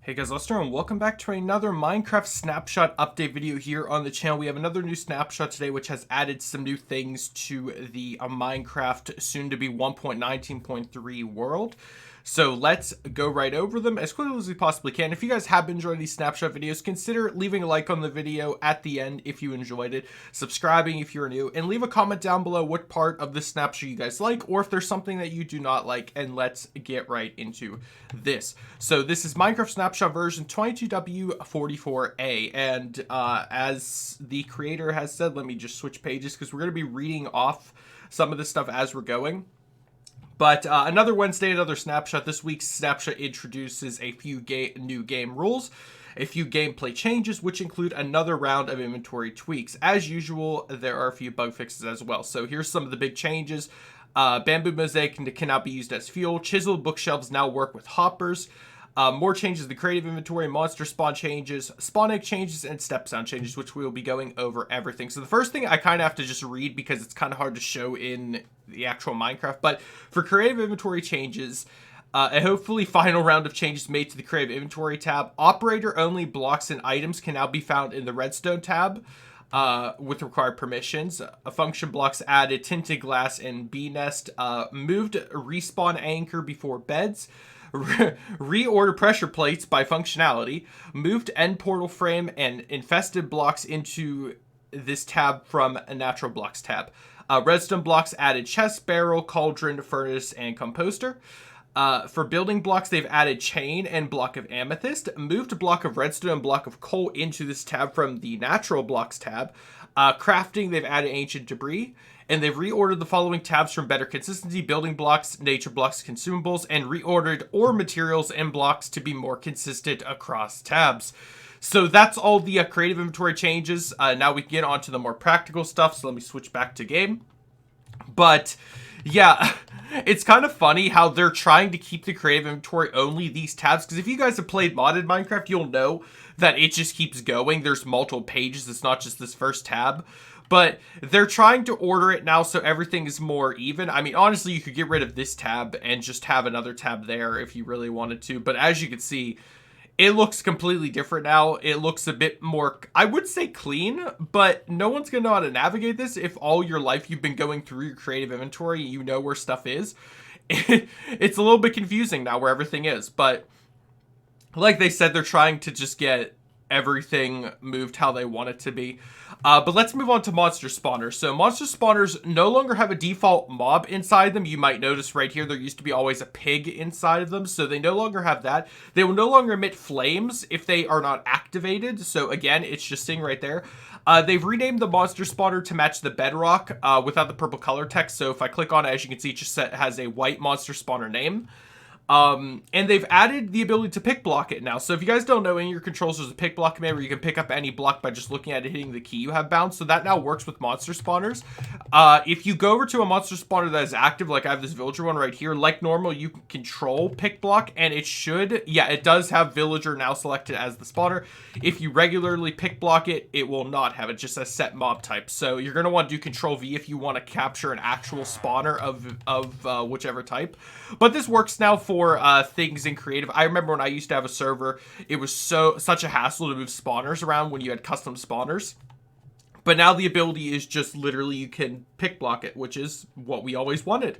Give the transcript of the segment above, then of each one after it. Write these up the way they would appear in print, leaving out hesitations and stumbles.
Hey guys, Lester, and welcome back to another Minecraft Snapshot update video here on the channel. We have another new snapshot today, which has added some new things to the Minecraft soon-to-be 1.19.3 world. So let's go right over them as quickly as we possibly can. If you guys have been enjoying these snapshot videos, consider leaving a like on the video at the end if you enjoyed it, subscribing if you're new, and leave a comment down below what part of this snapshot you guys like, or if there's something that you do not like, and let's get right into this. So this is Minecraft Snapshot version 22w44a, and as the creator has said, let me just switch pages because we're going to be reading off some of this stuff as we're going. But another Wednesday, another snapshot. This week's snapshot introduces a few new game rules, a few gameplay changes, which include another round of inventory tweaks. As usual, there are a few bug fixes as well. So here's some of the big changes. Bamboo mosaic can now be used as fuel. Chiseled bookshelves now work with hoppers. More changes to the creative inventory, monster spawn changes, spawn egg changes, and step sound changes, which we will be going over everything. So the first thing I kind of have to just read because it's kind of hard to show in the actual Minecraft, but for creative inventory changes, a hopefully final round of changes made to the creative inventory tab. Operator only blocks and items can now be found in the redstone tab. With required permissions. Function blocks added, tinted glass and bee nest, moved respawn anchor before beds, reorder pressure plates by functionality, moved end portal frame and infested blocks into this tab from a natural blocks tab. Redstone blocks added chest, barrel, cauldron, furnace, and composter. For building blocks, they've added chain and block of amethyst, moved block of redstone and block of coal into this tab from the natural blocks tab. Crafting, they've added ancient debris, and they've reordered the following tabs from better consistency: building blocks, nature blocks, consumables, and reordered ore materials and blocks to be more consistent across tabs. So that's all the creative inventory changes. Now we can get on to the more practical stuff, so let me switch back to game. But yeah, it's kind of funny how they're trying to keep the creative inventory only these tabs, because if you guys have played modded Minecraft, you'll know that it just keeps going. There's multiple pages. It's not just this first tab. But they're trying to order it now so everything is more even. I mean, honestly, you could get rid of this tab and just have another tab there if you really wanted to. But as you can see, it looks completely different now. It looks a bit more, I would say, clean, but no one's going to know how to navigate this if all your life you've been going through your creative inventory, you know where stuff is. It's a little bit confusing now where everything is, but like they said, they're trying to just get everything moved how they want it to be. But let's move on to monster spawners. So monster spawners no longer have a default mob inside them. You might notice right here there used to be always a pig inside of them, so they no longer have that. They will no longer emit flames if they are not activated, so again, it's just sitting right there. They've renamed the monster spawner to match the bedrock without the purple color text, so if I click on it, as you can see, it just has a white monster spawner name. And they've added the ability to pick block it now. So if you guys don't know, in your controls there's a pick block command where you can pick up any block by just looking at it, hitting the key you have bound. So that now works with monster spawners. If you go over to a monster spawner that is active, like I have this villager one right here, like normal, you can control pick block, and it should, yeah, it does have villager now selected as the spawner. If you regularly pick block it, it will not have it, just a set mob type. So you're going to want to do control V if you want to capture an actual spawner of whichever type. But this works now for things in creative. I remember when I used to have a server, it was such a hassle to move spawners around when you had custom spawners. But now the ability is just literally you can pick block it, which is what we always wanted.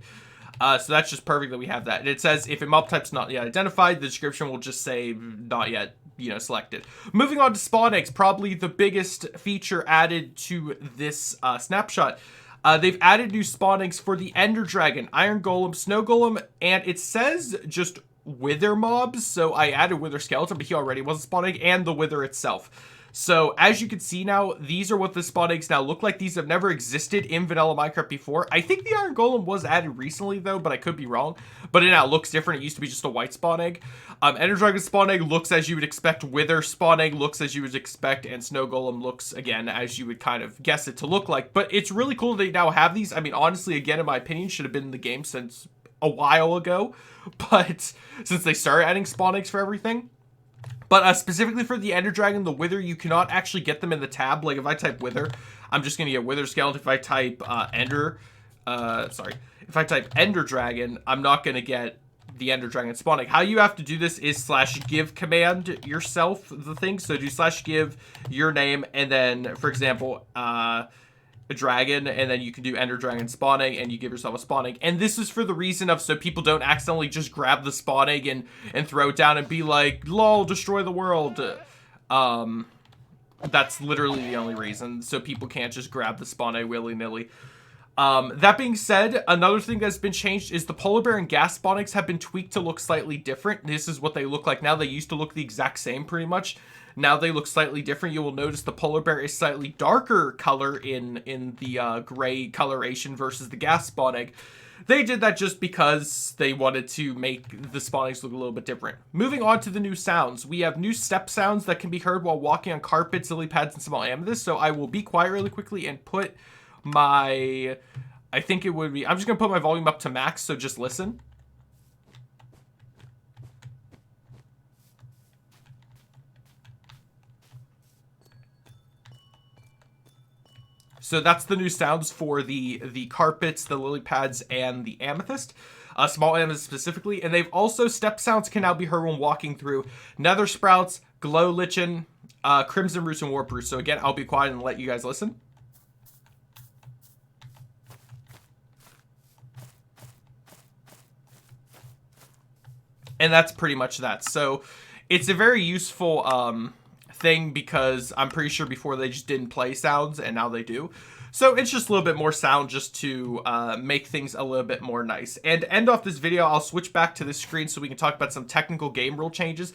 So that's just perfect that we have that. And it says if a mob type's not yet identified, the description will just say not yet, selected. Moving on to spawn eggs, probably the biggest feature added to this snapshot. They've added new spawn eggs for the Ender Dragon, Iron Golem, Snow Golem, and it says just Wither mobs. So I added Wither Skeleton, but he already was a spawn egg, and the Wither itself. So as you can see now, these are what the spawn eggs now look like. These have never existed in vanilla Minecraft before. I think the Iron Golem was added recently though, but I could be wrong. But it now looks different. It used to be just a white spawn egg. Ender Dragon spawn egg looks as you would expect. Wither spawn egg looks as you would expect. And Snow Golem looks, again, as you would kind of guess it to look like. But it's really cool they now have these. I mean, honestly, again, in my opinion, should have been in the game since a while ago. But since they started adding spawn eggs for everything. But specifically for the Ender Dragon, the Wither, you cannot actually get them in the tab. Like if I type Wither, I'm just going to get Wither Skeleton. If I type if I type Ender Dragon, I'm not going to get the Ender Dragon spawning. How you have to do this is /give command yourself the thing. So do /give your name, and then, for example, a dragon, and then you can do Ender Dragon spawning, and you give yourself a spawning. And this is for the reason of so people don't accidentally just grab the spawning and throw it down and be like, lol, destroy the world. That's literally the only reason. So people can't just grab the spawning willy-nilly. That being said, another thing that's been changed is the polar bear and gas spawnings have been tweaked to look slightly different. This is what they look like now. They used to look the exact same pretty much. Now they look slightly different. You will notice the polar bear is slightly darker color in the gray coloration versus the gas spawning. They did that just because they wanted to make the spawnings look a little bit different. Moving on to the new sounds. We have new step sounds that can be heard while walking on carpets, lily pads, and small amethysts. So I will be quiet really quickly and put my... I think it would be... I'm just going to put my volume up to max, so just listen. So that's the new sounds for the carpets, the lily pads, and the amethyst. Small amethyst specifically. And they've also, step sounds can now be heard when walking through nether sprouts, glow lichen, crimson roots, and warp roots. So again, I'll be quiet and let you guys listen. And that's pretty much that. So it's a very useful thing because I'm pretty sure before they just didn't play sounds and now they do. So it's just a little bit more sound just to make things a little bit more nice. And to end off this video, I'll switch back to this screen so we can talk about some technical game rule changes.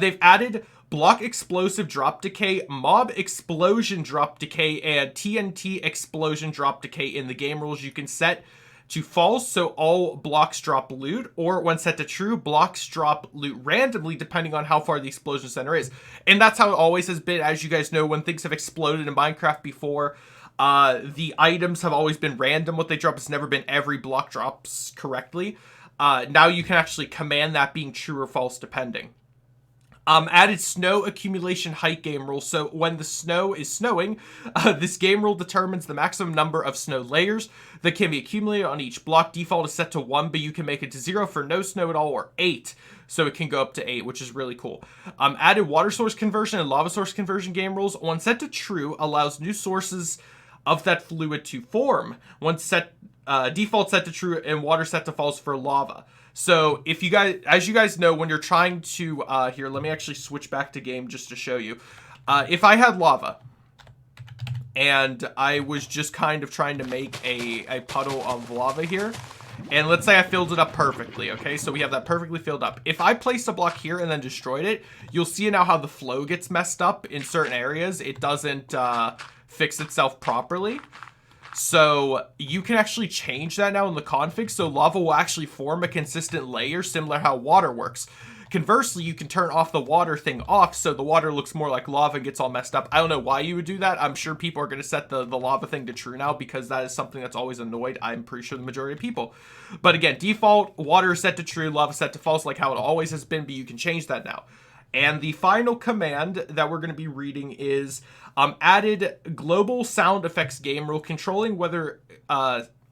They've added block explosive drop decay, mob explosion drop decay, and TNT explosion drop decay in the game rules. You can set to false, so all blocks drop loot, or when set to true, blocks drop loot randomly depending on how far the explosion center is. And that's how it always has been. As you guys know, when things have exploded in Minecraft before, the items have always been random. What they drop has never been every block drops correctly. Now you can actually command that being true or false depending. Added snow accumulation height game rule. So when the snow is snowing, this game rule determines the maximum number of snow layers that can be accumulated on each block. Default is set to 1, but you can make it to 0 for no snow at all, or 8. So it can go up to 8, which is really cool. Added water source conversion and lava source conversion game rules. When set to true, allows new sources of that fluid to form. When set default set to true and water set to false for lava. So if you guys, as you guys know, when you're trying to, here, let me actually switch back to game just to show you. If I had lava and I was just kind of trying to make a puddle of lava here, and let's say I filled it up perfectly, okay? So we have that perfectly filled up. If I placed a block here and then destroyed it, you'll see now how the flow gets messed up in certain areas. It doesn't fix itself properly. So you can actually change that now in the config, so lava will actually form a consistent layer, similar how water works. Conversely, you can turn off the water thing off, so the water looks more like lava and gets all messed up. I don't know why you would do that. I'm sure people are going to set the lava thing to true now, because that is something that's always annoyed, I'm pretty sure, the majority of people. But again, default, water is set to true, lava set to false, like how it always has been, but you can change that now. And the final command that we're going to be reading is added global sound effects game rule, controlling whether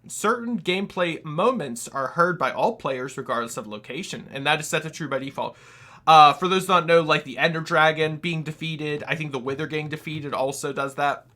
certain gameplay moments are heard by all players regardless of location. And that is set to true by default. For those who don't know, like the Ender Dragon being defeated, I think the Wither getting defeated also does that.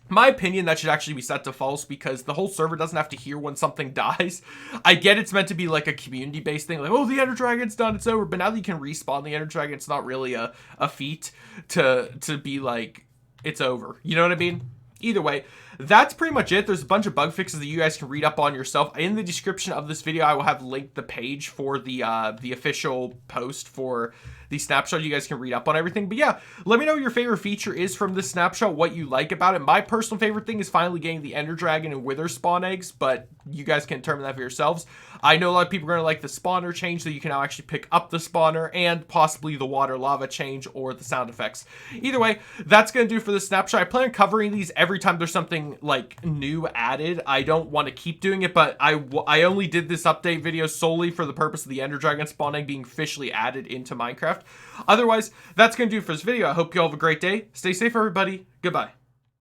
My opinion, that should actually be set to false, because the whole server doesn't have to hear when something dies. I get it's meant to be like a community-based thing, like, oh, the Ender Dragon's done, it's over. But now that you can respawn the Ender Dragon, it's not really a feat to be like, it's over. You know what I mean? Either way, that's pretty much it. There's a bunch of bug fixes that you guys can read up on yourself. In the description of this video, I will have linked the page for the official post for the snapshot. You guys can read up on everything. But yeah, let me know what your favorite feature is from this snapshot, what you like about it. My personal favorite thing is finally getting the Ender Dragon and Wither spawn eggs, but you guys can determine that for yourselves. I know a lot of people are going to like the spawner change, so you can now actually pick up the spawner, and possibly the water lava change or the sound effects. Either way, that's going to do for this snapshot. I plan on covering these every time there's something like new added. I don't want to keep doing it, but I only did this update video solely for the purpose of the Ender Dragon spawning being officially added into Minecraft. Otherwise, that's going to do for this video. I hope you all have a great day. Stay safe, everybody. Goodbye.